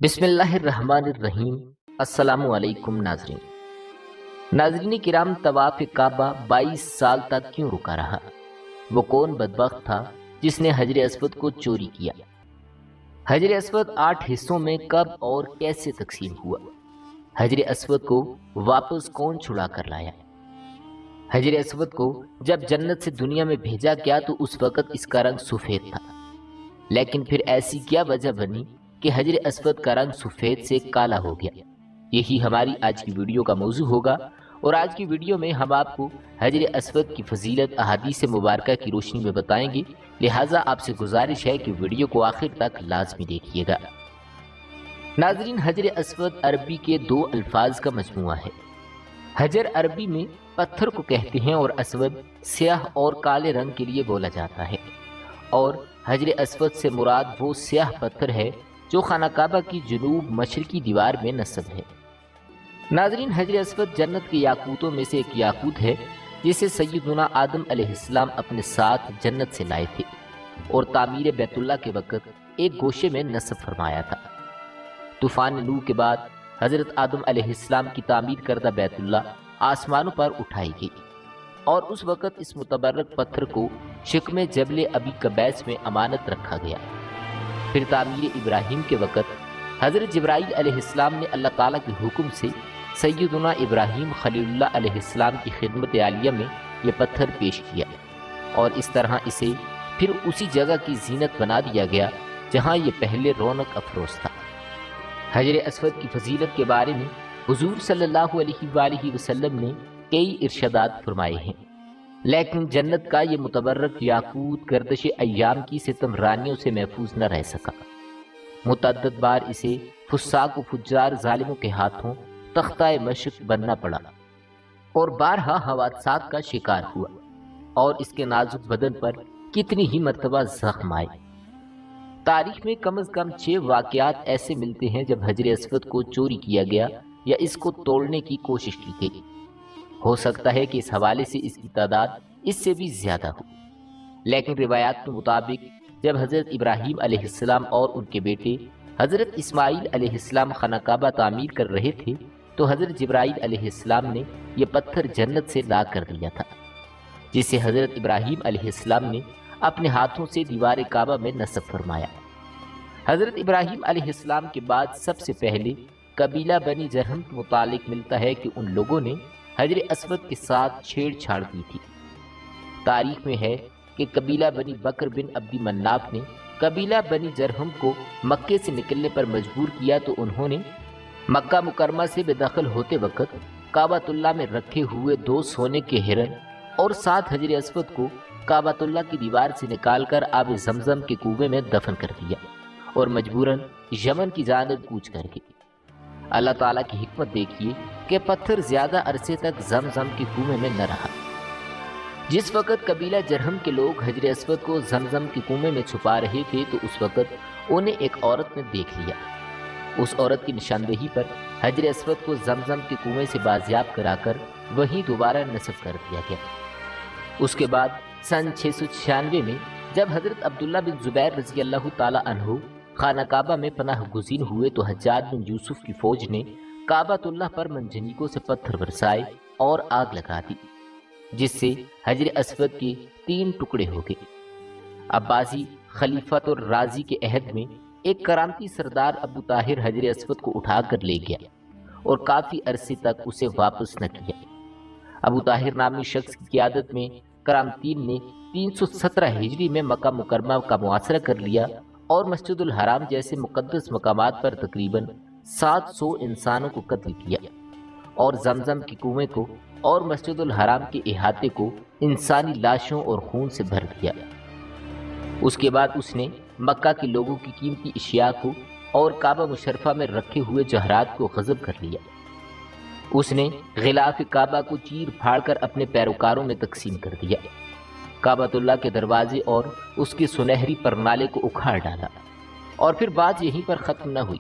بسم اللہ الرحمن الرحیم۔ السلام علیکم ناظرین کرام، طواف کعبہ 22 سال تک کیوں رکا رہا؟ وہ کون بدبخت تھا جس نے حجر اسود کو چوری کیا؟ حجر اسود 8 حصوں میں کب اور کیسے تقسیم ہوا؟ حجر اسود کو واپس کون چھڑا کر لایا؟ حجر اسود کو جب جنت سے دنیا میں بھیجا گیا تو اس وقت اس کا رنگ سفید تھا، لیکن پھر ایسی کیا وجہ بنی کہ حجر اسود کا رنگ سفید سے کالا ہو گیا؟ یہی ہماری آج کی ویڈیو کا موضوع ہوگا، اور آج کی ویڈیو میں ہم آپ کو حجر اسود کی فضیلت احادیث مبارکہ کی روشنی میں بتائیں گے، لہٰذا آپ سے گزارش ہے کہ ویڈیو کو آخر تک لازمی دیکھیے گا۔ ناظرین، حجر اسود عربی کے 2 الفاظ کا مجموعہ ہے۔ حجر عربی میں پتھر کو کہتے ہیں اور اسود سیاہ اور کالے رنگ کے لیے بولا جاتا ہے، اور حجر اسود سے مراد وہ سیاہ پتھر ہے جو خانہ کعبہ کی جنوب مشرقی دیوار میں نصب ہے۔ ناظرین، حجر اسود جنت کے یاقوتوں میں سے ایک یاقوت ہے جسے سیدنا آدم علیہ السلام اپنے ساتھ جنت سے لائے تھے اور تعمیر بیت اللہ کے وقت ایک گوشے میں نصب فرمایا تھا۔ طوفان نوح کے بعد حضرت آدم علیہ السلام کی تعمیر کردہ بیت اللہ آسمانوں پر اٹھائی گئی، اور اس وقت اس متبرک پتھر کو شکم جبل ابی قبیس میں امانت رکھا گیا۔ پھر تعمیر ابراہیم کے وقت حضرت جبرائیل علیہ السلام نے اللہ تعالیٰ کے حکم سے سیدنا ابراہیم خلیل اللہ علیہ السلام کی خدمت عالیہ میں یہ پتھر پیش کیا، اور اس طرح اسے پھر اسی جگہ کی زینت بنا دیا گیا جہاں یہ پہلے رونق افروز تھا۔ حجر اسود کی فضیلت کے بارے میں حضور صلی اللہ علیہ وآلہ وسلم نے کئی ارشادات فرمائے ہیں، لیکن جنت کا یہ متبرک یاقوت گردش ایام کی ستم رانیوں سے محفوظ نہ رہ سکا۔ متعدد بار اسے فساق و فجار ظالموں کے ہاتھوں تختہ مشق بننا پڑا، اور بارہا حوادثات کا شکار ہوا، اور اس کے نازک بدن پر کتنی ہی مرتبہ زخم آئے۔ تاریخ میں کم از کم 6 واقعات ایسے ملتے ہیں جب حجر اسود کو چوری کیا گیا یا اس کو توڑنے کی کوشش کی گئی۔ ہو سکتا ہے کہ اس حوالے سے اس کی تعداد اس سے بھی زیادہ ہو، لیکن روایات کے مطابق جب حضرت ابراہیم علیہ السلام اور ان کے بیٹے حضرت اسماعیل علیہ السلام خانہ کعبہ تعمیر کر رہے تھے تو حضرت جبرائیل علیہ السلام نے یہ پتھر جنت سے لا کر دیا تھا، جسے حضرت ابراہیم علیہ السلام نے اپنے ہاتھوں سے دیوار کعبہ میں نصب فرمایا۔ حضرت ابراہیم علیہ السلام کے بعد سب سے پہلے قبیلہ بنی جرہم کے متعلق ملتا ہے کہ ان لوگوں نے حجر اسود کے ساتھ چھیڑ چھاڑ کی تھی۔ تاریخ میں ہے کہ قبیلہ بنی بکر بن عبد مناف نے قبیلہ بنی جرہم کو مکے سے نکلنے پر مجبور کیا تو انہوں نے مکہ مکرمہ سے بے دخل ہوتے وقت کعبۃ اللہ میں رکھے ہوئے 2 سونے کے ہرن اور 7 حجر اسود کو کعبۃ اللہ کی دیوار سے نکال کر آب زمزم کے کنویں میں دفن کر دیا، اور مجبوراً یمن کی جانب کوچ کر گئے۔ اللہ تعالیٰ کی حکمت دیکھیے کہ پتھر زیادہ عرصے تک زمزم کے کنویں میں نہ رہا۔ جس وقت قبیلہ جرہم کے لوگ حجر اسود کو زمزم کے کنویں میں چھپا رہے تھے تو اس وقت انہیں ایک عورت نے دیکھ لیا۔ اس عورت کی نشاندہی پر حجر اسود کو زمزم کے کنویں سے بازیاب کرا کر وہیں دوبارہ نصب کر دیا گیا۔ اس کے بعد سن 696 میں جب حضرت عبداللہ بن زبیر رضی اللہ تعالی عنہ خانہ کعبہ میں پناہ گزین ہوئے تو حجاج بن یوسف کی فوج نے کعبۃ اللہ پر منجنیقوں سے پتھر برسائے اور آگ لگا دی، جس سے حجر اسود کے 3 ٹکڑے ہو گئے۔ عباسی خلیفۃ الرازی کے عہد میں ایک کرامتی سردار ابو طاہر حجر اسود کو اٹھا کر لے گیا اور کافی عرصے تک اسے واپس نہ کیا۔ ابو طاہر نامی شخص کی قیادت میں کرامتین نے 317 ہجری میں مکہ مکرمہ کا محاصرہ کر لیا اور مسجد الحرام جیسے مقدس مقامات پر تقریباً 700 انسانوں کو قتل کیا، اور زمزم کے کنویں کو اور مسجد الحرام کے احاطے کو انسانی لاشوں اور خون سے بھر دیا۔ اس کے بعد اس نے مکہ کے لوگوں کی قیمتی اشیاء کو اور کعبہ مشرفہ میں رکھے ہوئے جوہرات کو غصب کر لیا۔ اس نے غلاف کعبہ کو چیر پھاڑ کر اپنے پیروکاروں میں تقسیم کر دیا، کعبۃ اللہ کے دروازے اور اس کے سنہری پرنالے کو اکھاڑ ڈالا، اور پھر بات یہیں پر ختم نہ ہوئی۔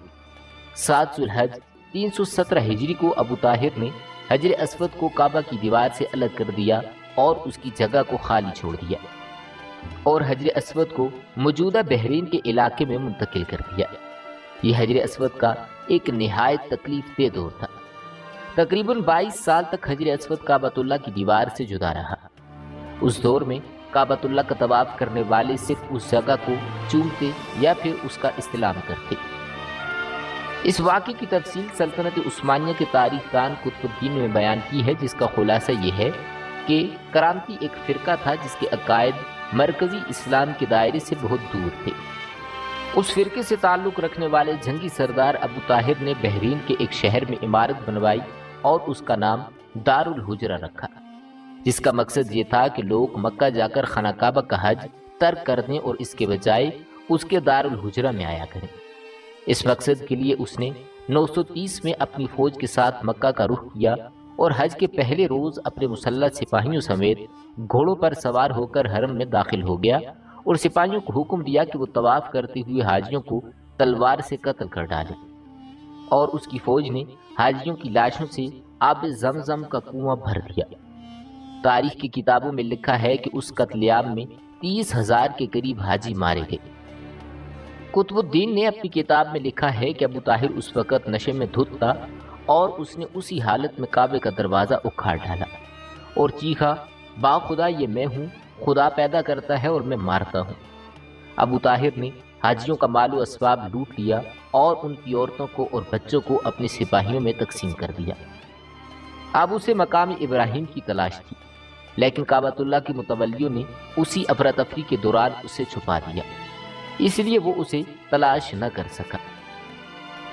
7 ذو الحج 317 ہجری کو ابو طاہر نے حجر اسود کو کعبہ کی دیوار سے الگ کر دیا اور اس کی جگہ کو خالی چھوڑ دیا، اور حجر اسود کو موجودہ بحرین کے علاقے میں منتقل کر دیا۔ یہ حجر اسود کا ایک نہایت تکلیف دہ دور تھا۔ تقریباً 22 سال تک حجر اسود کعبۃ اللہ کی دیوار سے جدا رہا۔ اس دور میں کعبۃ اللہ کا طواف کرنے والے صرف اس جگہ کو چومتے یا پھر اس کا استلام کرتے۔ اس واقعے کی تفصیل سلطنت عثمانیہ کے تاریخ دان قطب الدین نے بیان کی ہے، جس کا خلاصہ یہ ہے کہ کرامتی ایک فرقہ تھا جس کے عقائد مرکزی اسلام کے دائرے سے بہت دور تھے۔ اس فرقے سے تعلق رکھنے والے جنگی سردار ابو طاہر نے بحرین کے ایک شہر میں عمارت بنوائی اور اس کا نام دار الحجرہ رکھا، جس کا مقصد یہ تھا کہ لوگ مکہ جا کر خانہ کعبہ کا حج ترک کر دیں اور اس کے بجائے اس کے دار الحجرہ میں آیا کریں۔ اس مقصد کے لیے اس نے 930 میں اپنی فوج کے ساتھ مکہ کا رخ کیا اور حج کے پہلے روز اپنے مسلح سپاہیوں سمیت گھوڑوں پر سوار ہو کر حرم میں داخل ہو گیا اور سپاہیوں کو حکم دیا کہ وہ طواف کرتے ہوئے حاجیوں کو تلوار سے قتل کر ڈالیں، اور اس کی فوج نے حاجیوں کی لاشوں سے آب زمزم کا کنواں بھر دیا۔ تاریخ کی کتابوں میں لکھا ہے کہ اس قتل عام میں 30,000 کے قریب حاجی مارے گئے۔ قطب الدین نے اپنی کتاب میں لکھا ہے کہ ابو طاہر اس وقت نشے میں دھت تھا اور اس نے اسی حالت میں کعبے کا دروازہ اکھاڑ ڈالا اور چیخا، با خدا یہ میں ہوں، خدا پیدا کرتا ہے اور میں مارتا ہوں۔ ابو طاہر نے حاجیوں کا مال و اسباب لوٹ لیا اور ان کی عورتوں کو اور بچوں کو اپنے سپاہیوں میں تقسیم کر دیا۔ اب اسے مقام ابراہیم کی تلاش تھی، لیکن کعبۃ اللہ کے متولیوں نے اسی افراتفری کے دوران اسے چھپا دیا، اس لیے وہ اسے تلاش نہ کر سکا۔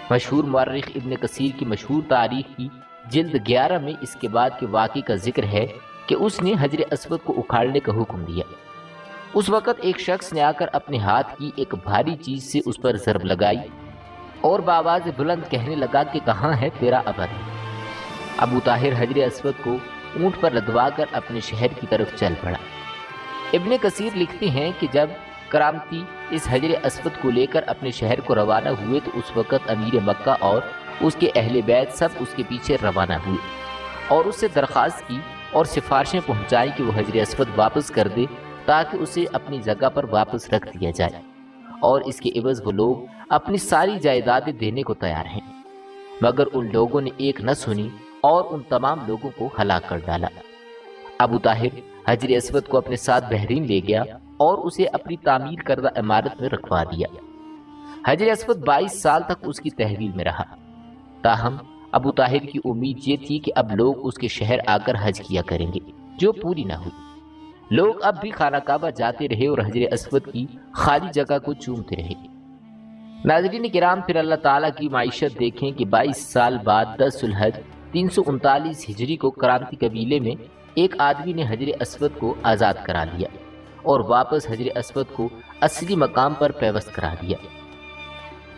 مشہور مورخ ابن کثیر کی مشہور تاریخ کی جلد 11 میں اس کے بعد کے واقعے کا ذکر ہے کہ اس نے حجر اسود کو اکھاڑنے کا حکم دیا۔ اس وقت ایک شخص نے آ کر اپنے ہاتھ کی ایک بھاری چیز سے اس پر ضرب لگائی اور بآواز بلند کہنے لگا کہ کہاں ہے تیرا ابد؟ ابو طاہر حجر اسود کو اونٹ پر لدوا کر اپنے شہر کی طرف چل پڑا۔ ابن کثیر لکھتے ہیں کہ جب کرامتی اس حجر اسود کو لے کر اپنے شہر کو روانہ ہوئے تو اس وقت امیر مکہ اور اس کے اہل بیت سب اس کے پیچھے روانہ ہوئے اور اس سے درخواست کی اور سفارشیں پہنچائی کہ وہ حجر اسود واپس کر دے تاکہ اسے اپنی جگہ پر واپس رکھ دیا جائے، اور اس کے عوض وہ لوگ اپنی ساری جائیدادیں دینے کو تیار ہیں۔ مگر ان لوگوں نے ایک نہ سنی اور ان تمام لوگوں کو ہلاک کر ڈالا۔ ابو طاہر حجر اسود کو اپنے ساتھ بحرین لے گیا اور اسے اپنی تعمیر کردہ عمارت میں رکھوا دیا۔ حجر اسود 22 سال تک اس کی تحویل میں رہا، تاہم ابو طاہر کی امید یہ تھی کہ اب لوگ اس کے شہر آ کر حج کیا کریں گے، جو پوری نہ ہوئی۔ لوگ اب بھی خانہ کعبہ جاتے رہے اور حجر اسود کی خالی جگہ کو چومتے رہے۔ ناظرین کرام، پھر اللہ تعالیٰ کی معیشت دیکھیں کہ 22 سال بعد 10 ذو الحج 339 ہجری کو کرامتی قبیلے میں ایک آدمی نے حجر اسود کو آزاد کرا لیا اور واپس حجر اسود کو اصلی مقام پر پیوست کرا دیا۔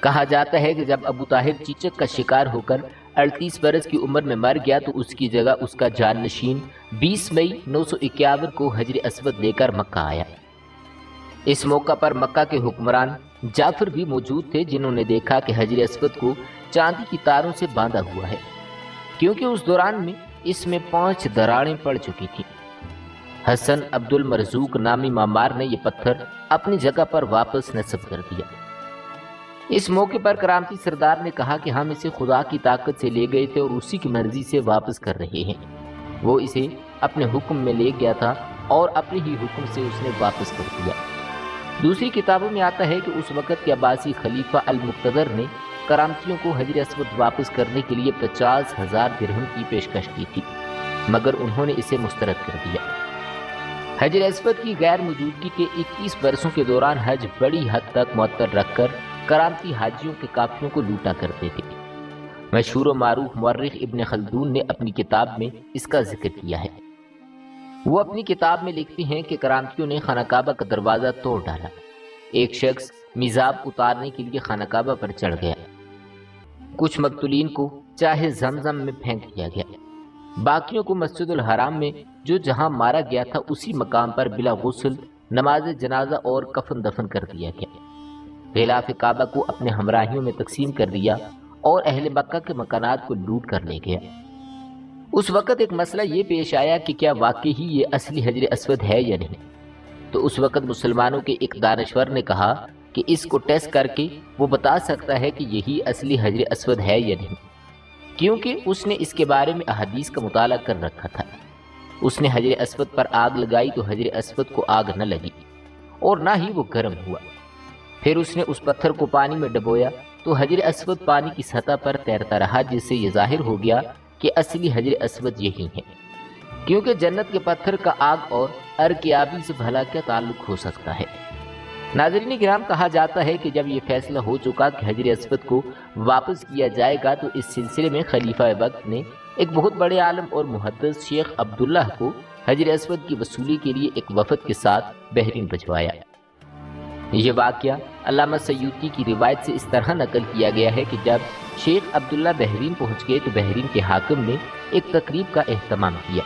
کہا جاتا ہے کہ جب ابو طاہر چیچک کا شکار ہو کر 38 برس کی عمر میں مر گیا تو اس کی جگہ اس کا جانشین 20 مئی 951 کو حجر اسود لے کر مکہ آیا۔ اس موقع پر مکہ کے حکمران جعفر بھی موجود تھے، جنہوں نے دیکھا کہ حجر اسود کو چاندی کی تاروں سے باندھا ہوا ہے، کیونکہ اس دوران میں اس میں 5 دراڑیں پڑ چکی تھیں۔ حسن عبد المرزوق نامی معمار نے یہ پتھر اپنی جگہ پر واپس نصب کر دیا۔ اس موقع پر کرامتی سردار نے کہا کہ ہم اسے خدا کی طاقت سے لے گئے تھے اور اسی کی مرضی سے واپس کر رہے ہیں۔ وہ اسے اپنے حکم میں لے گیا تھا اور اپنے ہی حکم سے اس نے واپس کر دیا۔ دوسری کتابوں میں آتا ہے کہ اس وقت کے عباسی خلیفہ المقتدر نے کرامتیوں کو حجر اسود واپس کرنے کے لیے 50,000 درہم کی پیشکش کی تھی، مگر انہوں نے اسے مسترد کر دیا۔ حجر اسود کی غیر موجودگی کے 21 برسوں کے دوران حج بڑی حد تک معطل رکھ کر کرامتی حاجیوں کے قافلوں کو لوٹا کرتے تھے۔ مشہور و معروف مورخ ابن خلدون نے اپنی کتاب میں اس کا ذکر کیا ہے۔ وہ اپنی کتاب میں لکھتے ہیں کہ کرامتیوں نے خانہ کعبہ کا دروازہ توڑ ڈالا۔ ایک شخص میزاب اتارنے کے لیے خانہ کعبہ پر چڑھ گیا۔ کچھ مقتولین کو چاہے زمزم میں پھینک دیا گیا، باقیوں کو مسجد الحرام میں جو جہاں مارا گیا تھا اسی مقام پر بلا غسل نماز جنازہ اور کفن دفن کر دیا گیا۔ غلاف کعبہ کو اپنے ہمراہیوں میں تقسیم کر دیا اور اہل مکہ کے مکانات کو لوٹ کر لے گیا۔ اس وقت ایک مسئلہ یہ پیش آیا کہ کیا واقعی ہی یہ اصلی حجر اسود ہے یا نہیں، تو اس وقت مسلمانوں کے ایک دانشور نے کہا کہ اس کو ٹیسٹ کر کے وہ بتا سکتا ہے کہ یہی اصلی حجر اسود ہے یا نہیں، کیونکہ اس نے اس کے بارے میں احادیث کا مطالعہ کر رکھا تھا۔ اس نے حجر اسود پر آگ لگائی تو حجر اسود کو آگ نہ لگی اور نہ ہی وہ گرم ہوا۔ پھر اس نے اس پتھر کو پانی میں ڈبویا تو حجر اسود پانی کی سطح پر تیرتا رہا، جس سے یہ ظاہر ہو گیا کہ اصلی حجر اسود یہی ہے، کیونکہ جنت کے پتھر کا آگ اور ارکیابی سے بھلا کیا تعلق ہو سکتا ہے۔ ناظرین کرام، کہا جاتا ہے کہ جب یہ فیصلہ ہو چکا کہ حجر اسود کو واپس کیا جائے گا تو اس سلسلے میں خلیفہ وقت نے ایک بہت بڑے عالم اور محدث شیخ عبداللہ کو حجر اسود کی وصولی کے لیے ایک وفد کے ساتھ بحرین بھجوایا۔ یہ واقعہ علامہ سیوطی کی روایت سے اس طرح نقل کیا گیا ہے کہ جب شیخ عبداللہ بحرین پہنچ گئے تو بحرین کے حاکم نے ایک تقریب کا اہتمام کیا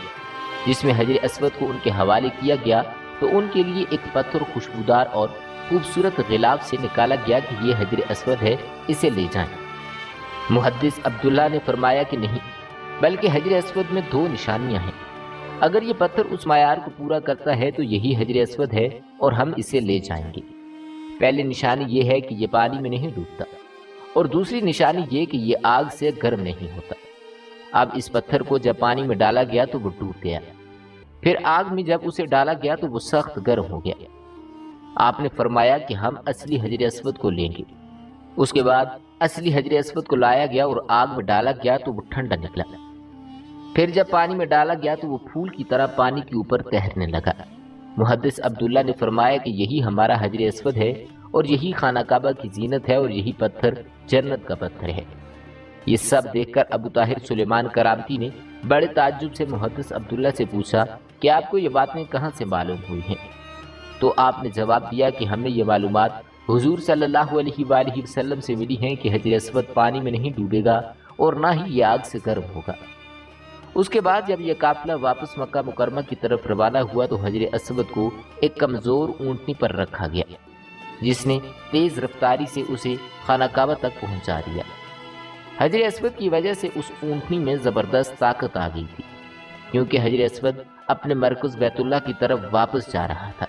جس میں حجر اسود کو ان کے حوالے کیا گیا، تو ان کے لیے ایک پتھر خوشبودار اور خوبصورت غلاف سے نکالا گیا کہ یہ حجر اسود ہے، اسے لے جائیں۔ محدث عبداللہ نے فرمایا کہ نہیں، بلکہ حجر اسود میں 2 نشانیاں ہیں، اگر یہ پتھر اس معیار کو پورا کرتا ہے تو یہی حجر اسود ہے اور ہم اسے لے جائیں گے۔ پہلی نشانی یہ ہے کہ یہ پانی میں نہیں ڈوبتا، اور دوسری نشانی یہ کہ یہ آگ سے گرم نہیں ہوتا۔ اب اس پتھر کو جب پانی میں ڈالا گیا تو وہ ڈوب گیا، پھر آگ میں جب اسے ڈالا گیا تو وہ سخت گرم ہو گیا۔ آپ نے فرمایا کہ ہم اصلی حجر اسود کو لیں گے۔ اس کے بعد اصلی حجر اسود کو لایا گیا اور آگ میں ڈالا گیا تو وہ ٹھنڈا نکلا، پھر جب پانی میں ڈالا گیا تو وہ پھول کی طرح پانی کے اوپر تیرنے لگا۔ محدث عبداللہ نے فرمایا کہ یہی ہمارا حجر اسود ہے اور یہی خانہ کعبہ کی زینت ہے اور یہی پتھر جنت کا پتھر ہے۔ یہ سب دیکھ کر ابو طاہر سلیمان کرامتی نے بڑے تعجب سے محدث عبداللہ سے پوچھا کہ آپ کو یہ باتیں کہاں سے معلوم ہوئی ہیں؟ تو آپ نے جواب دیا کہ ہمیں یہ معلومات حضور صلی اللہ علیہ وآلہ وسلم سے ملی ہیں کہ حجر اسود پانی میں نہیں ڈوبے گا اور نہ ہی یہ آگ سے گرم ہوگا۔ اس کے بعد جب یہ قافلہ واپس مکہ مکرمہ کی طرف روانہ ہوا تو حجر اسود کو ایک کمزور اونٹنی پر رکھا گیا جس نے تیز رفتاری سے اسے خانہ کعبہ تک پہنچا دیا۔ حجر اسود کی وجہ سے اس اونٹنی میں زبردست طاقت آ گئی تھی، کیونکہ حجر اسود اپنے مرکز بیت اللہ کی طرف واپس جا رہا تھا۔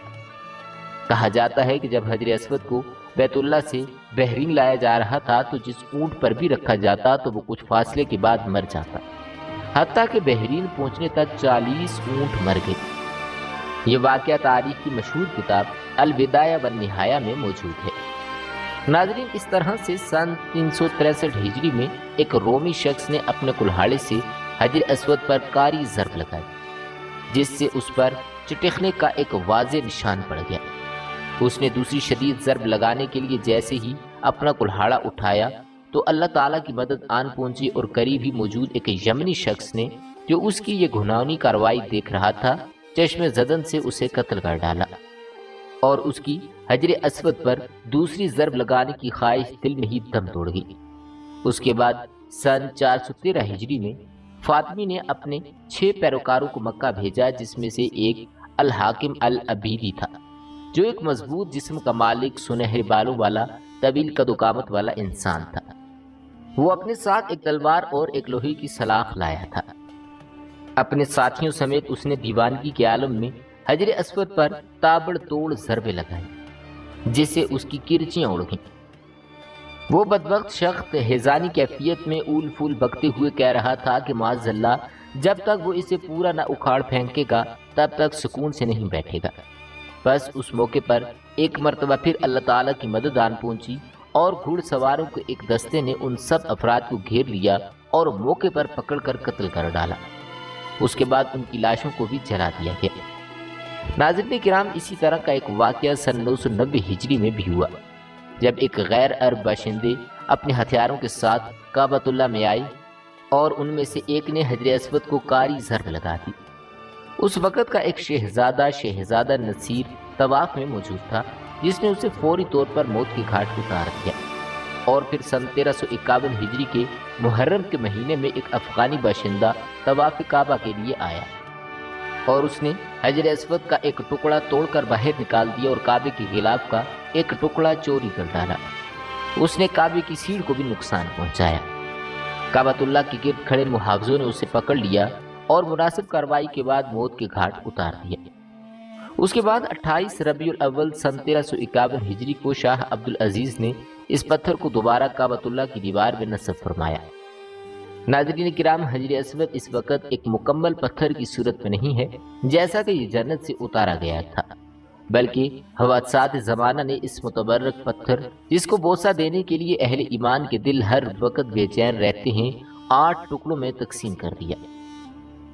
کہا جاتا ہے کہ جب حجر اسود کو بیت اللہ سے بحرین لایا جا رہا تھا تو جس اونٹ پر بھی رکھا جاتا تو وہ کچھ فاصلے کے بعد مر جاتا، حتیٰ کہ بحرین پہنچنے تک 40 اونٹ مر گئے۔ یہ واقعہ تاریخ کی مشہور کتاب البدایہ والنہایہ میں موجود ہے۔ ناظرین، اس طرح سے سن 363 ہجری میں ایک رومی شخص نے اپنے کلہاڑے سے حجر اسود پر کاری ضرب لگائی، جس سے اس پر چٹکنے کا ایک واضح نشان پڑ گیا۔ اس نے دوسری شدید ضرب لگانے کے لیے جیسے ہی اپنا کلہاڑا اٹھایا تو اللہ تعالیٰ کی مدد آن پہنچی اور قریب ہی موجود ایک یمنی شخص نے جو اس کی یہ گھناؤنی کارروائی دیکھ رہا تھا چشم زدن سے اسے قتل کر ڈالا، اور اس کی حجر اسود پر دوسری ضرب لگانے کی خواہش دل میں ہی دم توڑ گئی۔ اس کے بعد سن 413 ہجری میں فاطمی نے اپنے 6 پیروکاروں کو مکہ بھیجا، جس میں سے ایک الحاکم العبیدی تھا جو ایک مضبوط جسم کا مالک، سنہرے بالوں والا، طویل قد و قامت والا انسان تھا۔ وہ اپنے ساتھ ایک تلوار اور ایک لوہے کی سلاخ لایا تھا۔ اپنے ساتھیوں سمیت اس نے دیوانگی کے عالم میں حجر اسود پر تابڑ توڑ ضربیں لگائی جس سے اس کی کرچیاں اڑ گئیں۔ وہ بدبخت شخص ہیزانی کیفیت میں اول پھول بکتے ہوئے کہہ رہا تھا کہ معاذ اللہ، جب تک وہ اسے پورا نہ اکھاڑ پھینکے گا تب تک سکون سے نہیں بیٹھے گا۔ بس اس موقع پر ایک مرتبہ پھر اللہ تعالیٰ کی مدد آن پہنچی اور گھوڑ سواروں کے ایک دستے نے ان سب افراد کو گھیر لیا اور موقع پر پکڑ کر قتل کر ڈالا۔ اس کے بعد ان کی لاشوں کو بھی جلا دیا گیا۔ ناظرین کرام، اسی طرح کا ایک واقعہ سن 990 ہجری میں بھی ہوا جب ایک غیر عرب باشندے اپنے ہتھیاروں کے ساتھ کعبۃ اللہ میں آئے اور ان میں سے ایک نے حجر اسود کو کاری ضرب لگا دی۔ اس وقت کا ایک شہزادہ نصیر طواف میں موجود تھا جس نے اسے فوری طور پر موت کے گھاٹ اتار دیا، اور پھر سن 1351 ہجری کے محرم کے مہینے میں ایک افغانی باشندہ طواف کعبہ کے لیے آیا اور اس نے حجر اسود کا ایک ٹکڑا توڑ کر باہر نکال دیا اور کعبے کے غلاف کا ایک ٹکڑا چوری کر ڈالا۔ اس نے کعبے کی سیڑھ کو بھی نقصان پہنچایا۔ کعبۃ اللہ کے گرد کھڑے محافظوں نے اسے پکڑ لیا اور مناسب کارروائی کے بعد موت کے گھاٹ اتار دیا۔ اس کے بعد 28 ربیع الاول سن 1351 ہجری کو شاہ عبدالعزیز نے اس پتھر کو دوبارہ کعبۃ اللہ کی دیوار میں نصب فرمایا۔ ناظرین کرام، حجر اسود اس وقت ایک مکمل پتھر کی صورت میں نہیں ہے جیسا کہ یہ جنت سے اتارا گیا تھا، بلکہ حوادثات زمانہ نے اس متبرک پتھر، جس کو بوسہ دینے کے لیے اہل ایمان کے دل ہر وقت بے چین رہتے ہیں، 8 ٹکڑوں میں تقسیم کر دیا۔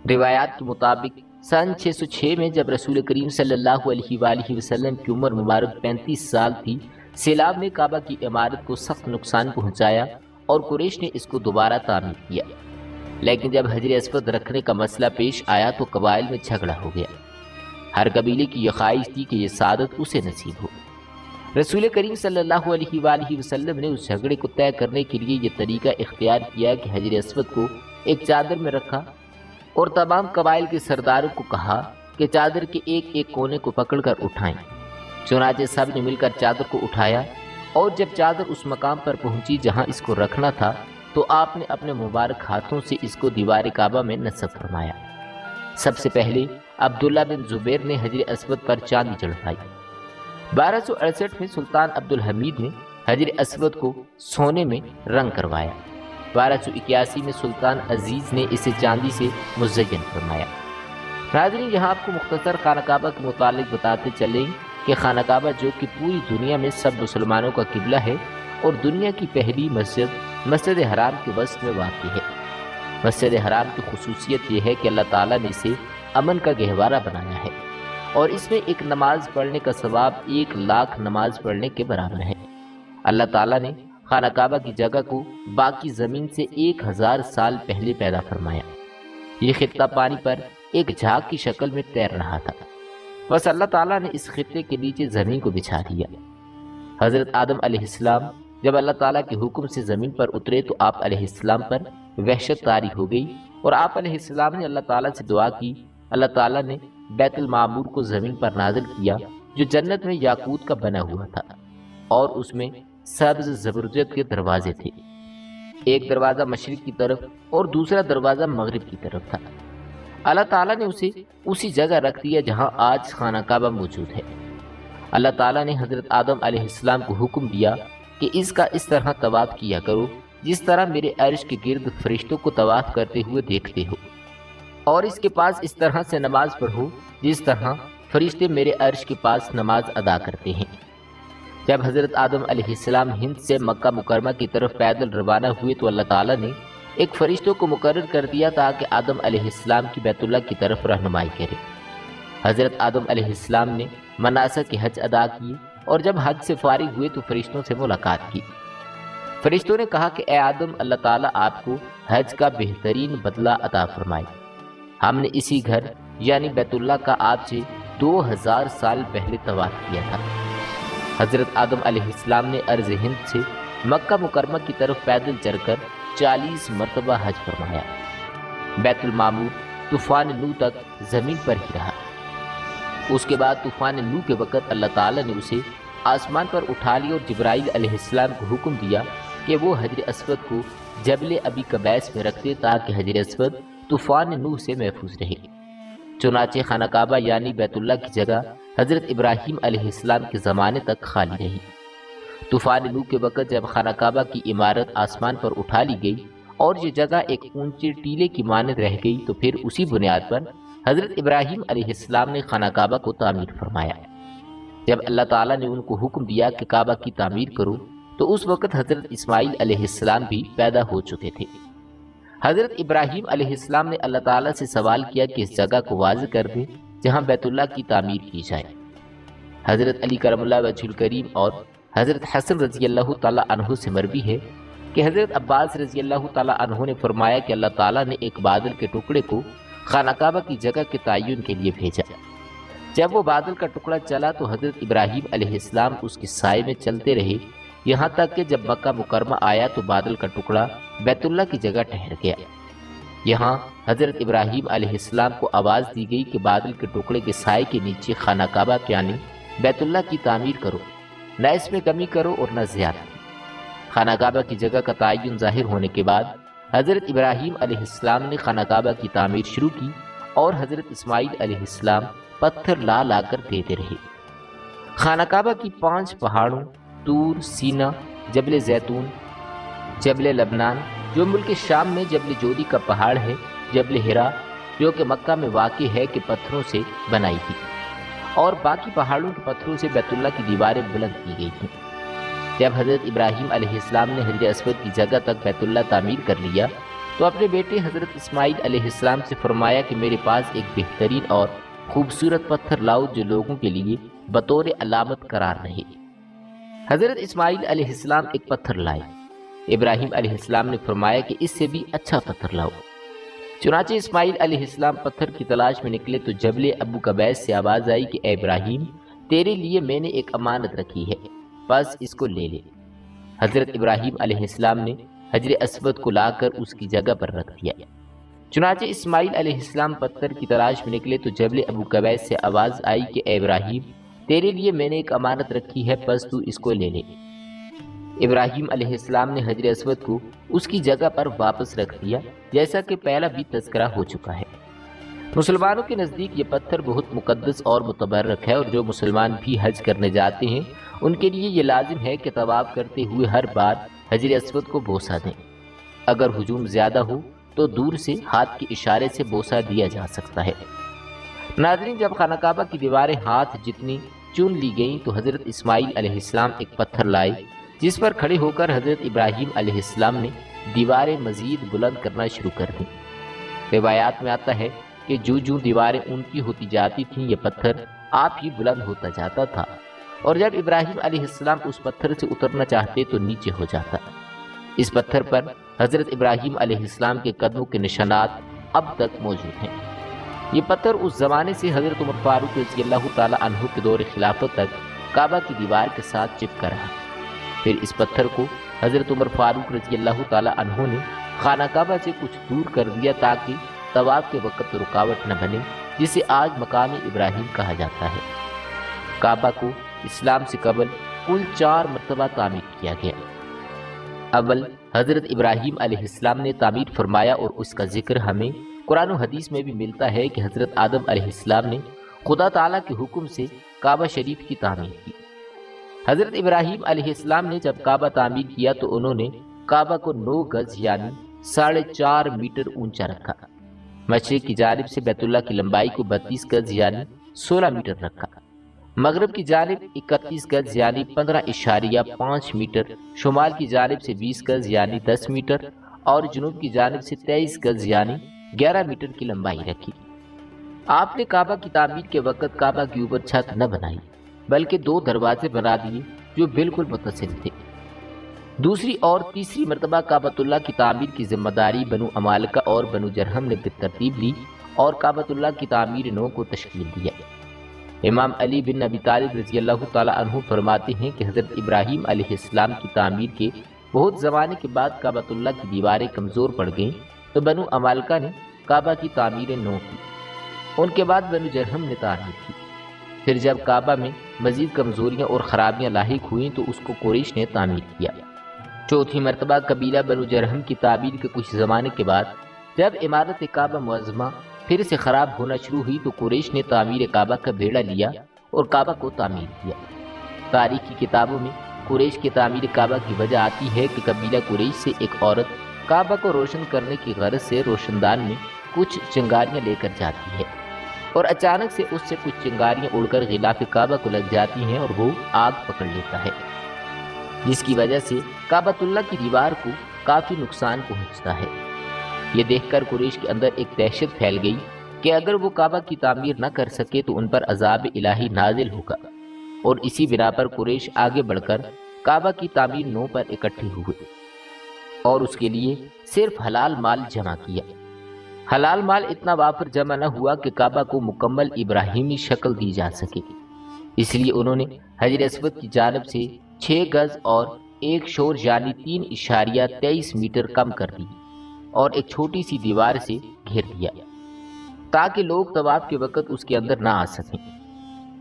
روایات کے مطابق سن 606 میں جب رسول کریم صلی اللہ علیہ وآلہ وسلم کی عمر مبارک 35 سال تھی، سیلاب نے کعبہ کی عمارت کو سخت نقصان پہنچایا اور قریش نے اس کو دوبارہ تعمیر کیا، لیکن جب حجر اسود رکھنے کا مسئلہ پیش آیا تو قبائل میں جھگڑا ہو گیا۔ ہر قبیلے کی یہ خواہش تھی کہ یہ سعادت اسے نصیب ہو۔ رسول کریم صلی اللہ علیہ وآلہ وسلم نے اس جھگڑے کو طے کرنے کے لیے یہ طریقہ اختیار کیا کہ حجر اسود کو ایک چادر میں رکھا اور تمام قبائل کے سرداروں کو کہا کہ چادر کے ایک ایک کونے کو پکڑ کر اٹھائیں۔ چنانچہ سب نے مل کر چادر کو اٹھایا، اور جب چادر اس مقام پر پہنچی جہاں اس کو رکھنا تھا تو آپ نے اپنے مبارک ہاتھوں سے اس کو دیوار کعبہ میں نصب فرمایا۔ سب سے پہلے عبداللہ بن زبیر نے حجر اسود پر چاندی چڑھائی۔ 1268 میں سلطان عبدالحمید نے حجر اسود کو سونے میں رنگ کروایا۔ 1281 میں سلطان عزیز نے اسے چاندی سے مزین فرمایا۔ ناظرین، یہاں آپ کو مختصر خانہ کعبہ کے متعلق بتاتے چلیں کہ خانہ کعبہ جو کہ پوری دنیا میں سب مسلمانوں کا قبلہ ہے اور دنیا کی پہلی مسجد حرام کے وسط میں واقع ہے۔ مسجد حرام کی خصوصیت یہ ہے کہ اللہ تعالیٰ نے اسے امن کا گہوارہ بنایا ہے، اور اس میں ایک نماز پڑھنے کا ثواب 1,00,000 نماز پڑھنے کے برابر ہے۔ اللہ تعالیٰ نے خانہ کعبہ کی جگہ کو باقی زمین سے 1000 سال پہلے پیدا فرمایا۔ یہ خطہ پانی پر ایک جھاگ کی شکل میں تیر رہا تھا، بس اللہ تعالیٰ نے اس خطے کے نیچے زمین کو بچھا دیا۔ حضرت آدم علیہ السلام جب اللہ تعالیٰ کے حکم سے زمین پر اترے تو آپ علیہ السلام پر وحشت طاری ہو گئی، اور آپ علیہ السلام نے اللہ تعالیٰ سے دعا کی۔ اللہ تعالیٰ نے بیت المعمور کو زمین پر نازل کیا، جو جنت میں یاقوت کا بنا ہوا تھا، اور اس میں سبز زبرجد کے دروازے تھے۔ ایک دروازہ مشرق کی طرف اور دوسرا دروازہ مغرب کی طرف تھا۔ اللہ تعالیٰ نے اسے اسی جگہ رکھ دیا جہاں آج خانہ کعبہ موجود ہے۔ اللہ تعالیٰ نے حضرت آدم علیہ السلام کو حکم دیا کہ اس کا اس طرح طواف کیا کرو جس طرح میرے عرش کے گرد فرشتوں کو طواف کرتے ہوئے دیکھتے ہو، اور اس کے پاس اس طرح سے نماز پڑھو جس طرح فرشتے میرے عرش کے پاس نماز ادا کرتے ہیں۔ جب حضرت آدم علیہ السلام ہند سے مکہ مکرمہ کی طرف پیدل روانہ ہوئے تو اللہ تعالیٰ نے ایک فرشتوں کو مقرر کر دیا تاکہ آدم علیہ السلام کی بیت اللہ کی طرف رہنمائی کرے۔ حضرت آدم علیہ السلام نے مناسک کے حج ادا کیے، اور جب حج سے فارغ ہوئے تو فرشتوں سے ملاقات کی۔ فرشتوں نے کہا کہ اے آدم، اللہ تعالیٰ آپ کو حج کا بہترین بدلہ عطا فرمائے۔ ہم نے اسی گھر یعنی بیت اللہ کا آپ سے 2000 سال پہلے طواف کیا تھا۔ حضرت آدم علیہ السلام نے ارض ہند سے مکہ مکرمہ کی طرف پیدل چل کر 40 مرتبہ حج فرمایا۔ بیت المعمور طوفان نوح تک زمین پر ہی رہا۔ اس کے بعد طوفان نوح کے وقت اللہ تعالیٰ نے اسے آسمان پر اٹھا لیا، اور جبرائیل علیہ السلام کو حکم دیا کہ وہ حجر اسود کو جبل ابی قبیس میں رکھ دے تاکہ حجر اسود طوفان نوح سے محفوظ رہے۔ چنانچہ خانہ کعبہ یعنی بیت اللہ کی جگہ حضرت ابراہیم علیہ السلام کے زمانے تک خالی رہی۔ طوفان نوح کے وقت جب خانہ کعبہ کی عمارت آسمان پر اٹھا لی گئی اور یہ جگہ ایک اونچے ٹیلے کی مانند رہ گئی، تو پھر اسی بنیاد پر حضرت ابراہیم علیہ السلام نے خانہ کعبہ کو تعمیر فرمایا۔ جب اللہ تعالیٰ نے ان کو حکم دیا کہ کعبہ کی تعمیر کرو تو اس وقت حضرت اسماعیل علیہ السلام بھی پیدا ہو چکے تھے۔ حضرت ابراہیم علیہ السلام نے اللہ تعالیٰ سے سوال کیا کہ اس جگہ کو واضح کر دے جہاں بیت اللہ کی تعمیر کی جائے۔ حضرت علی کرم اللہ وجہ الکریم اور حضرت حسن رضی اللہ تعالیٰ عنہ سے مروی ہے کہ حضرت عباس رضی اللہ تعالیٰ عنہ نے فرمایا کہ اللہ تعالیٰ نے ایک بادل کے ٹکڑے کو خانہ کعبہ کی جگہ کے تعین کے لیے بھیجا۔ جب وہ بادل کا ٹکڑا چلا تو حضرت ابراہیم علیہ السلام اس کے سائے میں چلتے رہے، یہاں تک کہ جب مکہ مکرمہ آیا تو بادل کا ٹکڑا بیت اللہ کی جگہ ٹھہر گیا۔ یہاں حضرت ابراہیم علیہ السلام کو آواز دی گئی کہ بادل کے ٹکڑے کے سائے کے نیچے خانہ کعبہ یعنی بیت اللہ کی تعمیر کرو، نہ اس میں کمی کرو اور نہ زیادتی۔ خانہ کعبہ کی جگہ کا تعین ظاہر ہونے کے بعد حضرت ابراہیم علیہ السلام نے خانہ کعبہ کی تعمیر شروع کی، اور حضرت اسماعیل علیہ السلام پتھر لا لا کر دیتے رہے۔ خانہ کعبہ کی 5 پہاڑوں طور، سینا، جبل زیتون، جبل لبنان جو ملک شام میں جبل جودی کا پہاڑ ہے، جبل ہرا جو کہ مکہ میں واقع ہے کے پتھروں سے بنائی تھی، اور باقی پہاڑوں کے پتھروں سے بیت اللہ کی دیواریں بلند کی گئی تھیں۔ جب حضرت ابراہیم علیہ السلام نے حجر اسود کی جگہ تک بیت اللہ تعمیر کر لیا تو اپنے بیٹے حضرت اسماعیل علیہ السلام سے فرمایا کہ میرے پاس ایک بہترین اور خوبصورت پتھر لاؤ جو لوگوں کے لیے بطور علامت قرار رہے۔ حضرت اسماعیل علیہ السلام ایک پتھر لائے۔ ابراہیم علیہ السلام نے فرمایا کہ اس سے بھی اچھا پتھر لاؤ۔ چنانچہ اسماعیل علیہ السلام پتھر کی تلاش میں نکلے تو جبل ابو قبیس سے آواز آئی کہ اے ابراہیم، تیرے لیے میں نے ایک امانت رکھی ہے، بس اس کو لے لے۔ حضرت ابراہیم علیہ السلام نے حجر اسود کو لا کر اس کی جگہ پر رکھ دیا۔ چنانچہ اسماعیل علیہ السلام پتھر کی تلاش میں نکلے تو جبل ابو قبیس سے آواز آئی کہ اے ابراہیم، تیرے لیے میں نے ایک امانت رکھی ہے، بس تو اس کو لے لے۔ ابراہیم علیہ السلام نے حجر اسود کو اس کی جگہ پر واپس رکھ دیا، جیسا کہ پہلا بھی تذکرہ ہو چکا ہے۔ مسلمانوں کے نزدیک یہ پتھر بہت مقدس اور متبرک ہے، اور جو مسلمان بھی حج کرنے جاتے ہیں ان کے لیے یہ لازم ہے کہ طواف کرتے ہوئے ہر بار حجر اسود کو بوسہ دیں۔ اگر ہجوم زیادہ ہو تو دور سے ہاتھ کے اشارے سے بوسہ دیا جا سکتا ہے۔ ناظرین، جب خانہ کعبہ کی دیواریں ہاتھ جتنی چن لی گئیں تو حضرت اسماعیل علیہ السلام ایک پتھر لائے جس پر کھڑے ہو کر حضرت ابراہیم علیہ السلام نے دیواریں مزید بلند کرنا شروع کر دیں۔ روایات میں آتا ہے کہ جو دیواریں اونچی ہوتی جاتی تھیں یہ پتھر آپ ہی بلند ہوتا جاتا تھا، اور جب ابراہیم علیہ السلام اس پتھر سے اترنا چاہتے تو نیچے ہو جاتا۔ اس پتھر پر حضرت ابراہیم علیہ السلام کے قدموں کے نشانات اب تک موجود ہیں۔ یہ پتھر اس زمانے سے حضرت عمر فاروق رضی اللہ تعالی عنہ کے دور خلافت تک کعبہ کی دیوار کے ساتھ چپکا رہا۔ پھر اس پتھر کو حضرت عمر فاروق رضی اللہ تعالی عنہ نے خانہ کعبہ سے کچھ دور کر دیا تاکہ طواف کے وقت رکاوٹ نہ بنے، جسے آج مقام ابراہیم کہا جاتا ہے۔ کعبہ کو اسلام سے قبل کل 4 مرتبہ تعمیر کیا گیا۔ اول حضرت ابراہیم علیہ السلام نے تعمیر فرمایا، اور اس کا ذکر ہمیں قرآن و حدیث میں بھی ملتا ہے کہ حضرت آدم علیہ السلام نے خدا تعالیٰ کے حکم سے کعبہ شریف کی تعمیر کی۔ حضرت ابراہیم علیہ السلام نے جب کعبہ تعمیر کیا تو انہوں نے کعبہ کو 9 گز یعنی 4.5 میٹر اونچا رکھا۔ مشرق کی جانب سے بیت اللہ کی لمبائی کو 32 گز یعنی 16 میٹر رکھا۔ مغرب کی جانب 31 گز یعنی 15.5 میٹر، شمال کی جانب سے 20 گز یعنی 10 میٹر، اور جنوب کی جانب سے 23 گز یعنی 11 میٹر کی لمبائی رکھی۔ آپ نے کعبہ کی تعمیر کے وقت کعبہ کے اوپر چھت نہ بنائی، بلکہ 2 دروازے بنا دیے جو بالکل متصل تھے۔ دوسری اور تیسری مرتبہ کعبۃ اللہ کی تعمیر کی ذمہ داری بنو عمالقہ اور بنو جرہم نے بالترتیب لی اور کعبۃ اللہ کی تعمیر نو کو تشکیل دیا۔ امام علی بن ابی طالب رضی اللہ تعالی عنہ فرماتے ہیں کہ حضرت ابراہیم علیہ السلام کی تعمیر کے بہت زمانے کے بعد کعبۃ اللہ کی دیواریں کمزور پڑ گئیں تو بنو عمالقہ نے کعبہ کی تعمیر نو کی۔ ان کے بعد بنو جرہم نے تعمیر کی۔ پھر جب کعبہ میں مزید کمزوریاں اور خرابیاں لاحق ہوئیں تو اس کو قریش نے تعمیر کیا۔ چوتھی مرتبہ قبیلہ بنو جرہم کی تعمیر کے کچھ زمانے کے بعد جب عمارت کعبہ معظمہ پھر سے خراب ہونا شروع ہوئی تو قریش نے تعمیر کعبہ کا بیڑا لیا اور کعبہ کو تعمیر کیا۔ تاریخ کی کتابوں میں قریش کی تعمیر کعبہ کی وجہ آتی ہے کہ قبیلہ قریش سے ایک عورت کعبہ کو روشن کرنے کی غرض سے روشندان میں کچھ چنگاریاں لے کر جاتی ہے، اور اچانک سے اس سے کچھ چنگاریاں اڑ کر غلاف کعبہ کو لگ جاتی ہیں اور وہ آگ پکڑ لیتا ہے، جس کی وجہ سے کعبۃ اللہ کی دیوار کو کافی نقصان پہنچتا ہے۔ یہ دیکھ کر قریش کے اندر ایک دہشت پھیل گئی کہ اگر وہ کعبہ کی تعمیر نہ کر سکے تو ان پر عذاب الہی نازل ہوگا، اور اسی بنا پر قریش آگے بڑھ کر کعبہ کی تعمیر نو پر اکٹھے ہوئے اور اس کے لیے صرف حلال مال جمع کیا۔ حلال مال اتنا وافر جمع نہ ہوا کہ کعبہ کو مکمل ابراہیمی شکل دی جا سکے، اس لیے انہوں نے حجر اسود کی جانب سے 6 گز اور ایک شور یعنی 3.23 میٹر کم کر دی اور ایک چھوٹی سی دیوار سے گھیر دیا تاکہ لوگ طواف کے وقت اس کے اندر نہ آ سکیں۔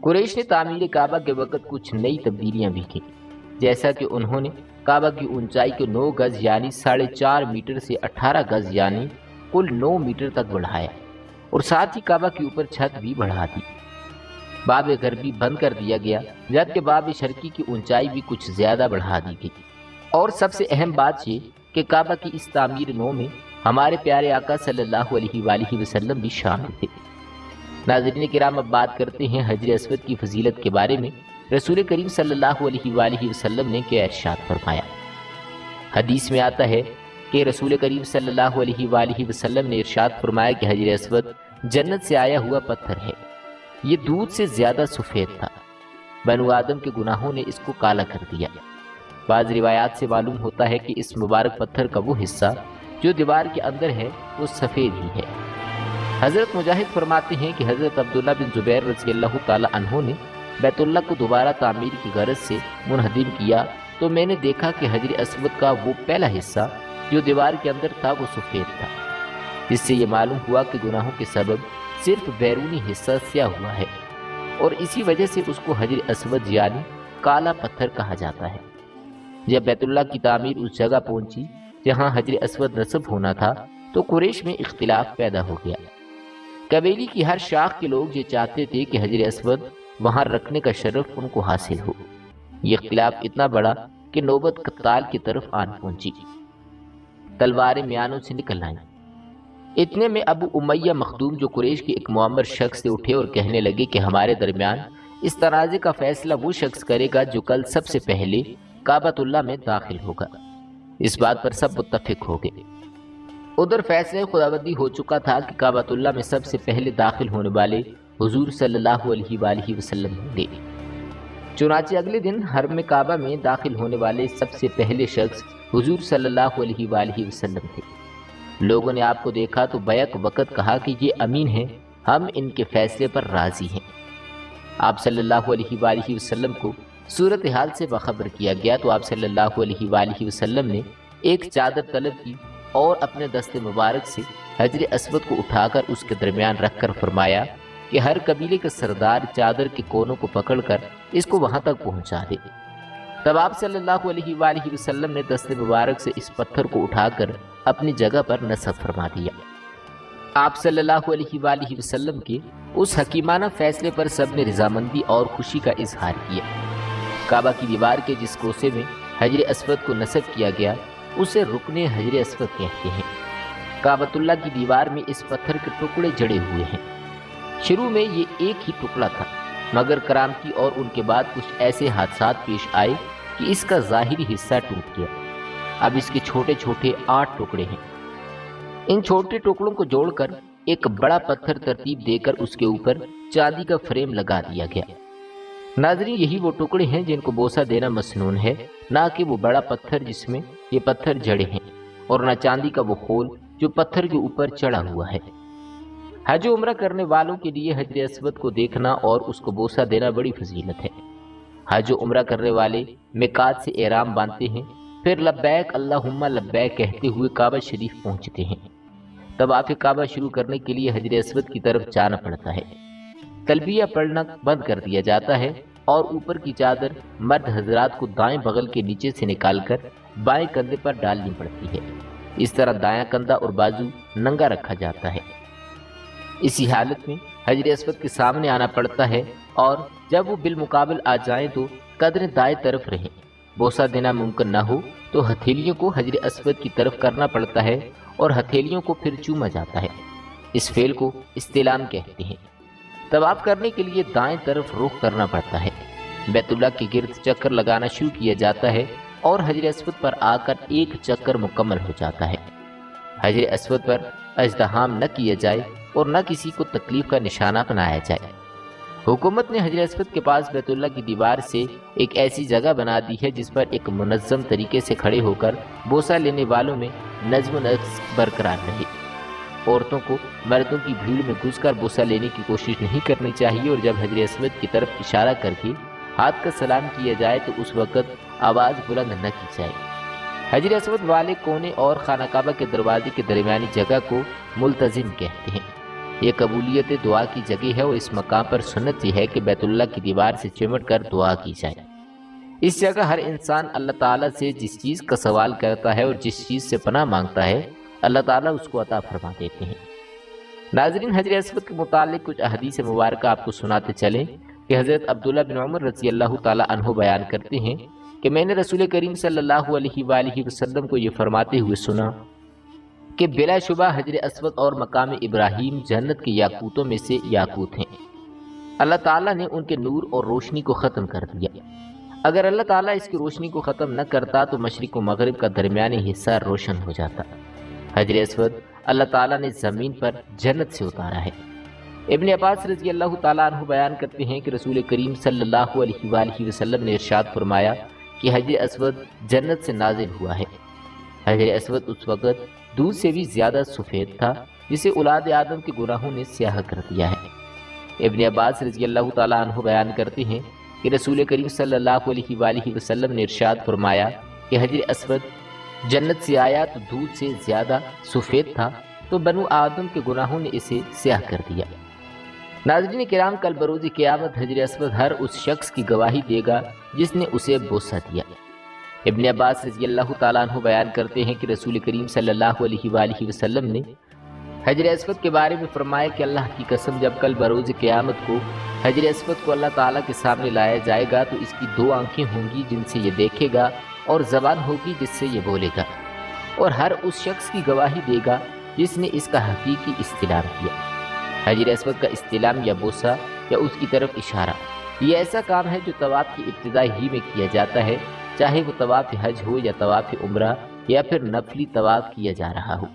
قریش نے تعمیر کعبہ کے وقت کچھ نئی تبدیلیاں بھی کی، جیسا کہ انہوں نے کعبہ کی اونچائی کو 9 گز یعنی 4.5 میٹر سے 18 گز یعنی کل 9 میٹر تک بڑھایا، اور ساتھ ہی کعبہ کے اوپر چھت بھی بڑھا دی۔ باب غربی بند کر دیا گیا، جبکہ باب شرقی کی اونچائی بھی کچھ زیادہ بڑھا دی گئی۔ اور سب سے اہم بات یہ کہ کعبہ کی اس تعمیر نو میں ہمارے پیارے آقا صلی اللہ علیہ وآلہ وسلم بھی شامل تھے۔ ناظرین کرام، اب بات کرتے ہیں حجر اسود کی فضیلت کے بارے میں۔ رسول کریم صلی اللہ علیہ وآلہ وسلم نے کیا ارشاد فرمایا؟ حدیث میں آتا ہے کہ رسول کریم صلی اللہ علیہ وآلہ وسلم نے ارشاد فرمایا کہ حجر اسود جنت سے آیا ہوا پتھر ہے، یہ دودھ سے زیادہ سفید تھا، بنو آدم کے گناہوں نے اس کو کالا کر دیا۔ بعض روایات سے معلوم ہوتا ہے کہ اس مبارک پتھر کا وہ حصہ جو دیوار کے اندر ہے وہ سفید ہی ہے۔ حضرت مجاہد فرماتے ہیں کہ حضرت عبداللہ بن زبیر رضی اللہ تعالی عنہ نے بیت اللہ کو دوبارہ تعمیر کی غرض سے منہدم کیا تو میں نے دیکھا کہ حجر اسود کا وہ پہلا حصہ جو دیوار کے اندر تھا وہ سفید تھا، جس سے یہ معلوم ہوا کہ گناہوں کے سبب صرف بیرونی حصہ سیاہ ہوا ہے، اور اسی وجہ سے اس کو حجر اسود یعنی کالا پتھر کہا جاتا ہے۔ جب بیت اللہ کی تعمیر اس جگہ پہنچی جہاں حجر اسود نصب ہونا تھا تو قریش میں اختلاف پیدا ہو گیا۔ قبیلے کی ہر شاخ کے لوگ یہ چاہتے تھے کہ حجر اسود وہاں رکھنے کا شرف ان کو حاصل ہو۔ یہ اختلاف اتنا بڑا کہ نوبت قتال کی طرف آن پہنچی، تلواریں میانوں سے نکل آئیں۔ اتنے میں ابو امیہ مخدوم جو قریش کے ایک معمر شخص سے اٹھے اور کہنے لگے کہ ہمارے درمیان اس تنازع کا فیصلہ وہ شخص کرے گا جو کل سب سے پہلے کعبۃ اللہ میں داخل ہوگا۔ اس بات پر سب متفق ہو گئے۔ ادھر فیصلہ خداوندی ہو چکا تھا کہ کعبۃ اللہ میں سب سے پہلے داخل ہونے والے حضور صلی اللہ علیہ وآلہ وسلم ہوں گے۔ چنانچہ اگلے دن حرم کعبہ میں داخل ہونے والے سب سے پہلے شخص حضور صلی اللہ علیہ وآلہ وسلم تھے۔ لوگوں نے آپ کو دیکھا تو بیک وقت کہا کہ یہ امین ہیں، ہم ان کے فیصلے پر راضی ہیں۔ آپ صلی اللہ علیہ وآلہ وسلم کو صورتحال سے باخبر کیا گیا تو آپ صلی اللہ علیہ وآلہ وسلم نے ایک چادر طلب کی اور اپنے دست مبارک سے حجر اسود کو اٹھا کر اس کے درمیان رکھ کر فرمایا کہ ہر قبیلے کا سردار چادر کے کونوں کو پکڑ کر اس کو وہاں تک پہنچا دے۔ تب آپ صلی اللہ علیہ وآلہ وسلم نے دست مبارک سے اس پتھر کو اٹھا کر اپنی جگہ پر نصب فرما دیا۔ آپ صلی اللہ علیہ وآلہ وسلم کے اس حکیمانہ فیصلے پر سب نے رضامندی اور خوشی کا اظہار کیا۔ کعبہ کی دیوار کے جس کوسے میں حجر اسود کو نصب کیا گیا اسے رکن حجر اسود کہتے ہیں۔ کعبۃ اللہ کی دیوار میں اس پتھر کے ٹکڑے جڑے ہوئے ہیں۔ شروع میں یہ ایک ہی ٹکڑا تھا، مگر کرامتی اور ان کے بعد کچھ ایسے حادثات پیش آئے کہ اس کا ظاہری حصہ ٹوٹ گیا۔ اب اس کے چھوٹے چھوٹے 8 ٹکڑے ہیں۔ ان چھوٹے ٹکڑوں کو جوڑ کر ایک بڑا پتھر ترتیب دے کر اس کے اوپر چاندی کا فریم لگا دیا گیا۔ ناظرین، یہی وہ ٹکڑے ہیں جن کو بوسہ دینا مسنون ہے، نہ کہ وہ بڑا پتھر جس میں یہ پتھر جڑے ہیں، اور نہ چاندی کا وہ خول جو پتھر کے اوپر چڑھا ہوا ہے۔ حج و عمرہ کرنے والوں کے لیے حجر اسود کو دیکھنا اور اس کو بوسہ دینا بڑی فضیلت ہے۔ حج و عمرہ کرنے والے میقات سے احرام باندھتے ہیں، پھر لبیک اللہم لبیک کہتے ہوئے کعبہ شریف پہنچتے ہیں۔ طواف کعبہ شروع کرنے کے لیے حجر اسود کی طرف جانا پڑتا ہے۔ تلبیہ پڑھنا بند کر دیا جاتا ہے اور اوپر کی چادر مرد حضرات کو دائیں بغل کے نیچے سے نکال کر بائیں کندھے پر ڈالنی پڑتی ہے۔ اس طرح دایاں کندھا اور بازو ننگا رکھا جاتا ہے۔ اسی حالت میں حجر اسود کے سامنے آنا پڑتا ہے، اور جب وہ بالمقابل آ جائیں تو قدریں دائیں طرف رہیں۔ بوسہ دینا ممکن نہ ہو تو ہتھیلیوں کو حجر اسود کی طرف کرنا پڑتا ہے اور ہتھیلیوں کو پھر چوما جاتا ہے۔ اس فعل کو استلام کہتے ہیں۔ طواف کرنے کے لیے دائیں طرف رخ کرنا پڑتا ہے۔ بیت اللہ کے گرد چکر لگانا شروع کیا جاتا ہے اور حجر اسود پر آ کر ایک چکر مکمل ہو جاتا ہے۔ حجر اسود پر ازدحام نہ کیا جائے اور نہ کسی کو تکلیف کا نشانہ بنایا جائے۔ حکومت نے حجر اسود کے پاس بیت اللہ کی دیوار سے ایک ایسی جگہ بنا دی ہے جس پر ایک منظم طریقے سے کھڑے ہو کر بوسہ لینے والوں میں نظم و نسق برقرار رہے۔ عورتوں کو مردوں کی بھیڑ میں گھس کر بوسہ لینے کی کوشش نہیں کرنی چاہیے، اور جب حجر اسود کی طرف اشارہ کر کے ہاتھ کا سلام کیا جائے تو اس وقت آواز بلند نہ کی جائے۔ حجر اسود والے کونے اور خانہ کعبہ کے دروازے کے درمیانی جگہ کو ملتزم کہتے ہیں۔ یہ قبولیت دعا کی جگہ ہے، اور اس مقام پر سنت یہ ہے کہ بیت اللہ کی دیوار سے چمٹ کر دعا کی جائے۔ اس جگہ ہر انسان اللہ تعالیٰ سے جس چیز کا سوال کرتا ہے اور جس چیز سے پناہ مانگتا ہے اللہ تعالیٰ اس کو عطا فرما دیتے ہیں۔ ناظرین، حجر اسود کے متعلق کچھ احادیث مبارکہ آپ کو سناتے چلیں۔ کہ حضرت عبداللہ بن عمر رضی اللہ تعالی عنہ بیان کرتے ہیں کہ میں نے رسول کریم صلی اللہ علیہ وآلہ وسلم کو یہ فرماتے ہوئے سنا کہ بلا شبہ حجر اسود اور مقام ابراہیم جنت کے یاقوتوں میں سے یاقوت ہیں۔ اللہ تعالیٰ نے ان کے نور اور روشنی کو ختم کر دیا۔ اگر اللہ تعالیٰ اس کی روشنی کو ختم نہ کرتا تو مشرق و مغرب کا درمیانی حصہ روشن ہو جاتا۔ حجر اسود اللہ تعالیٰ نے زمین پر جنت سے اتارا ہے۔ ابن عباس رضی اللہ تعالیٰ عنہ بیان کرتے ہیں کہ رسول کریم صلی اللہ علیہ وآلہ وسلم نے ارشاد فرمایا کہ حجر اسود جنت سے نازل ہوا ہے۔ حجر اسود اس وقت دودھ سے بھی زیادہ سفید تھا جسے اولاد آدم کے گناہوں نے سیاہ کر دیا ہے۔ ابن عباس رضی اللہ تعالیٰ عنہ بیان کرتے ہیں کہ رسول کریم صلی اللہ علیہ وآلہ وسلم نے ارشاد فرمایا کہ حجر اسود جنت سے آیا تو دودھ سے زیادہ سفید تھا تو بنو آدم کے گناہوں نے اسے سیاہ کر دیا۔ ناظرین کرام، کل بروز قیامت حجر اسود ہر اس شخص کی گواہی دے گا جس نے اسے بوسہ دیا۔ ابن عباس رضی اللہ تعالیٰ عنہ بیان کرتے ہیں کہ رسول کریم صلی اللہ علیہ وآلہ وسلم نے حجر اسود کے بارے میں فرمایا کہ اللہ کی قسم جب کل بروز قیامت کو حجر اسود کو اللہ تعالیٰ کے سامنے لایا جائے گا تو اس کی دو آنکھیں ہوں گی جن سے یہ دیکھے گا اور زبان ہوگی جس سے یہ بولے گا، اور ہر اس شخص کی گواہی دے گا جس نے اس کا حقیقی استلام کیا۔ حجر اسود کا استلام یا بوسہ یا اس کی طرف اشارہ یہ ایسا کام ہے جو طواف کی ابتدا ہی میں کیا جاتا ہے، چاہے وہ طواف حج ہو یا طواف عمرہ یا پھر نفلی طواف کیا جا رہا ہو۔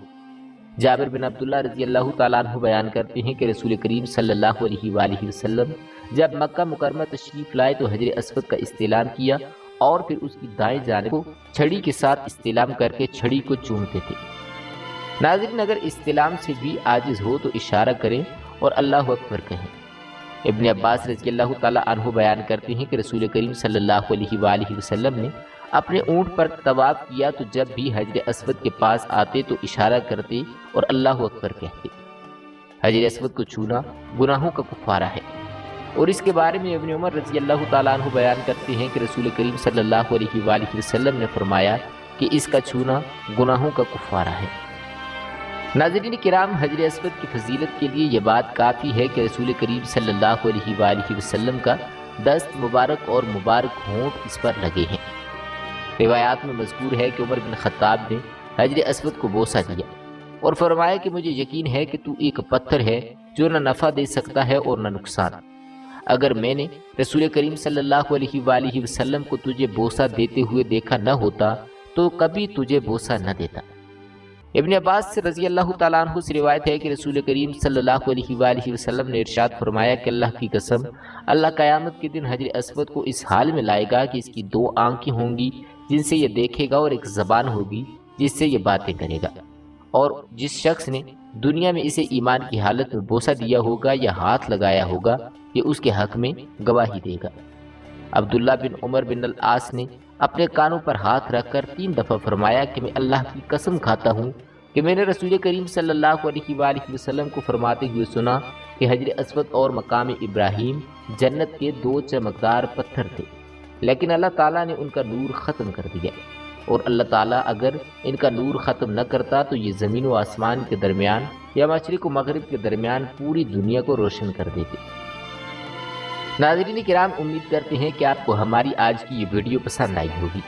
جابر بن عبداللہ رضی اللہ تعالیٰ عنہ بیان کرتے ہیں کہ رسول کریم صلی اللہ علیہ وآلہ وسلم جب مکہ مکرمہ تشریف لائے تو حجر اسود کا استلام کیا اور پھر اس کی دائیں جانب کو چھڑی کے ساتھ استلام کر کے چھڑی کو چومتے تھے۔ ناظرین، اگر استلام سے بھی عاجز ہو تو اشارہ کریں اور اللہ اکبر کہیں۔ ابن عباس رضی اللہ تعالیٰ عنہ بیان کرتے ہیں کہ رسول کریم صلی اللہ علیہ وآلہ وسلم نے اپنے اونٹ پر طواف کیا تو جب بھی حجر اسود کے پاس آتے تو اشارہ کرتے اور اللہ اکبر کہتے۔ حجر اسود کو چھونا گناہوں کا کفارہ ہے، اور اس کے بارے میں ابن عمر رضی اللہ تعالیٰ عنہ بیان کرتے ہیں کہ رسول کریم صلی اللہ علیہ وآلہ وسلم نے فرمایا کہ اس کا چھونا گناہوں کا کفارہ ہے۔ ناظرین کرام، حجر اسود کی فضیلت کے لیے یہ بات کافی ہے کہ رسول کریم صلی اللہ علیہ وآلہ وسلم کا دست مبارک اور مبارک ہونٹ اس پر لگے ہیں۔ روایات میں مذکور ہے کہ عمر بن خطاب نے حجر اسود کو بوسہ دیا اور فرمایا کہ مجھے یقین ہے کہ تو ایک پتھر ہے جو نہ نفع دے سکتا ہے اور نہ نقصان۔ اگر میں نے رسول کریم صلی اللہ علیہ وآلہ وسلم کو تجھے بوسہ دیتے ہوئے دیکھا نہ ہوتا تو کبھی تجھے بوسہ نہ دیتا۔ ابن عباس سے رضی اللہ تعالیٰ عنہ سے روایت ہے کہ رسول کریم صلی اللہ علیہ وآلہ وسلم نے ارشاد فرمایا کہ اللہ کی قسم اللہ قیامت کے دن حجر اسود کو اس حال میں لائے گا کہ اس کی دو آنکھیں ہوں گی جن سے یہ دیکھے گا اور ایک زبان ہوگی جس سے یہ باتیں کرے گا، اور جس شخص نے دنیا میں اسے ایمان کی حالت میں بوسہ دیا ہوگا یا ہاتھ لگایا ہوگا یہ اس کے حق میں گواہی دے گا۔ عبداللہ بن عمر بن العاص نے اپنے کانوں پر ہاتھ رکھ کر 3 دفعہ فرمایا کہ میں اللہ کی قسم کھاتا ہوں کہ میں نے رسول کریم صلی اللہ علیہ وآلہ وسلم کو فرماتے ہوئے سنا کہ حجر اسود اور مقام ابراہیم جنت کے 2 چمکدار پتھر تھے، لیکن اللہ تعالیٰ نے ان کا نور ختم کر دیا، اور اللہ تعالیٰ اگر ان کا نور ختم نہ کرتا تو یہ زمین و آسمان کے درمیان یا مشرق و مغرب کے درمیان پوری دنیا کو روشن کر دیتے۔ ناظرین کرام، امید کرتے ہیں کہ آپ کو ہماری آج کی یہ ویڈیو پسند آئی ہوگی۔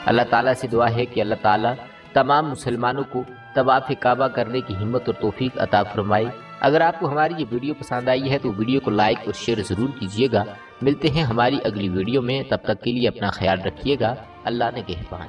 اللہ تعالیٰ سے دعا ہے کہ اللہ تعالیٰ تمام مسلمانوں کو طواف کعبہ کرنے کی ہمت اور توفیق عطا فرمائے۔ اگر آپ کو ہماری یہ ویڈیو پسند آئی ہے تو ویڈیو کو لائک اور شیئر ضرور کیجیے گا۔ ملتے ہیں ہماری اگلی ویڈیو میں، تب تک کے لیے اپنا خیال رکھیے گا۔ اللہ نگہبان۔